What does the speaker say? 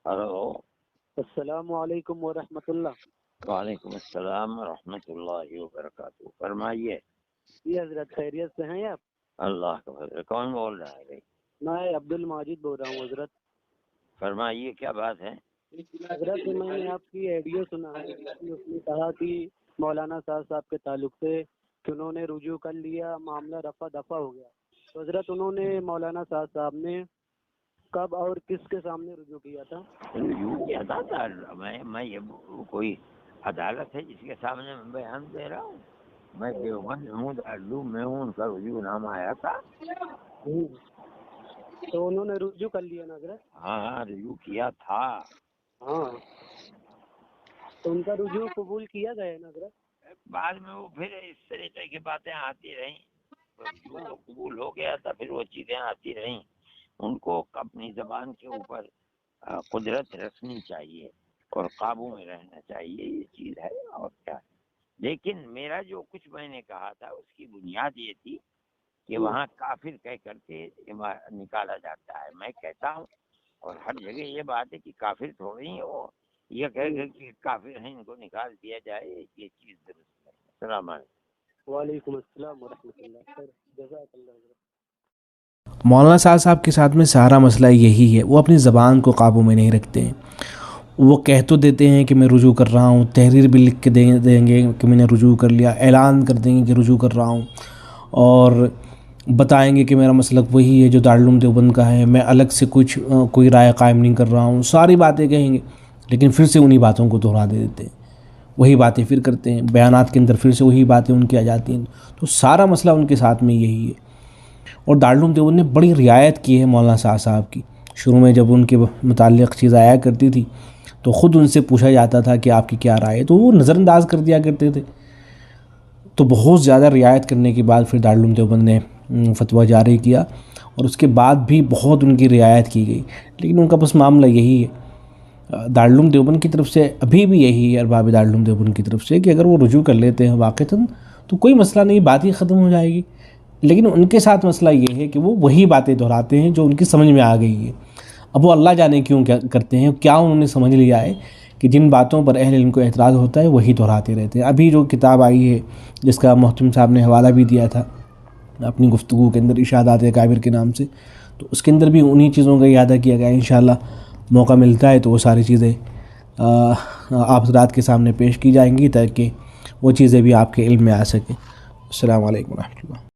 Hello, السلام علیکم ورحمۃ اللہ۔ وعلیکم السلام ورحمۃ اللہ وبرکاتہ، فرمائیے۔ جی حضرت، خیریت سے ہیں آپ؟ اللہ کا فضل۔ کون بول رہا ہے بھائی؟ میں عبد الماجد بول رہا ہوں حضرت۔ فرمائیے، کیا بات ہے؟ حضرت میں نے آپ کی ایڈیو سنا ہے، اس نے کہا کہ مولانا صاحب کے تعلق سے کہ انہوں نے رجوع کر لیا، معاملہ رفع دفع ہو گیا۔ تو حضرت انہوں نے مولانا صاحب نے کب اور کس کے سامنے رجوع کیا تھا؟ رجوع کیا تھا؟ میں یہ کوئی عدالت ہے جس کے سامنے میں بیان دے رہا ہوں؟ میں دیوبند ہوں، دارالعلوم میں ہوں، ان کا رجوع نامہ آیا تھا۔ تو انہوں نے رجوع کر لیا نا حضرت؟ ہاں، رجوع کیا تھا۔ ہاں، تو ان کا رجوع قبول کیا گیا نا حضرت؟ بعد میں وہ پھر اس طریقے کی باتیں آتی رہیں، رجوع تو قبول ہو گیا تھا، پھر وہ چیزیں آتی رہیں۔ ان کو اپنی زبان کے اوپر قدرت رکھنی چاہیے اور قابو میں رہنا چاہیے، یہ چیز ہے اور کیا ہے۔ لیکن میرا جو کچھ میں نے کہا تھا اس کی بنیاد یہ تھی کہ وہاں کافر کہہ کر کے نکالا جاتا ہے۔ میں کہتا ہوں اور ہر جگہ یہ بات ہے کہ کافر تھوڑی ہی وہ یہ کہے کہ کافر ہیں ان کو نکال دیا جائے، یہ چیز درست ہے۔ السلام علیکم۔ وعلیکم السلام ورحمۃ اللہ۔ خیر، جزاک اللہ حضرت۔ مولانا صاحب کے ساتھ میں سارا مسئلہ یہی ہے، وہ اپنی زبان کو قابو میں نہیں رکھتے ہیں۔ وہ کہہ تو دیتے ہیں کہ میں رجوع کر رہا ہوں، تحریر بھی لکھ کے دیں گے کہ میں نے رجوع کر لیا، اعلان کر دیں گے کہ رجوع کر رہا ہوں، اور بتائیں گے کہ میرا مسلک وہی ہے جو دارالعلوم دیوبند کا ہے، میں الگ سے کوئی رائے قائم نہیں کر رہا ہوں، ساری باتیں کہیں گے، لیکن پھر سے انہی باتوں کو دہرا دیتے ہیں، وہی باتیں پھر کرتے ہیں، بیانات کے اندر پھر سے وہی باتیں ان کی آ جاتی ہیں۔ تو سارا مسئلہ ان کے ساتھ میں یہی ہے۔ اور دارالعلوم دیوبند نے بڑی رعایت کی ہے مولانا صاحب کی۔ شروع میں جب ان کے متعلق چیز آیا کرتی تھی تو خود ان سے پوچھا جاتا تھا کہ آپ کی کیا رائے ہے، تو وہ نظر انداز کر دیا کرتے تھے۔ تو بہت زیادہ رعایت کرنے کے بعد پھر دارالعلوم دیوبند نے فتویٰ جاری کیا، اور اس کے بعد بھی بہت ان کی رعایت کی گئی، لیکن ان کا بس معاملہ یہی ہے دارالعلوم دیوبند کی طرف سے، ابھی بھی یہی ہے ارباب دارالعلوم دیوبند کی طرف سے، کہ اگر وہ رجوع کر لیتے ہیں واقعتاً تو کوئی مسئلہ نہیں، بات ہی ختم ہو جائے گی۔ لیکن ان کے ساتھ مسئلہ یہ ہے کہ وہ وہی باتیں دہراتے ہیں جو ان کی سمجھ میں آ گئی ہے۔ اب وہ اللہ جانے کیوں کیا کرتے ہیں، کیا انہوں نے سمجھ لیا ہے کہ جن باتوں پر اہل علم کو اعتراض ہوتا ہے وہی دہراتے رہتے ہیں۔ ابھی جو کتاب آئی ہے جس کا محتم صاحب نے حوالہ بھی دیا تھا اپنی گفتگو کے اندر، ارشادات اکابر کے نام سے، تو اس کے اندر بھی انہی چیزوں کا اعادہ کیا گیا ہے۔ انشاءاللہ موقع ملتا ہے تو وہ ساری چیزیں آپ حضرات کے سامنے پیش کی جائیں گی تاکہ وہ چیزیں بھی آپ کے علم میں آ سکیں۔ السلام علیکم ورحمۃ اللہ۔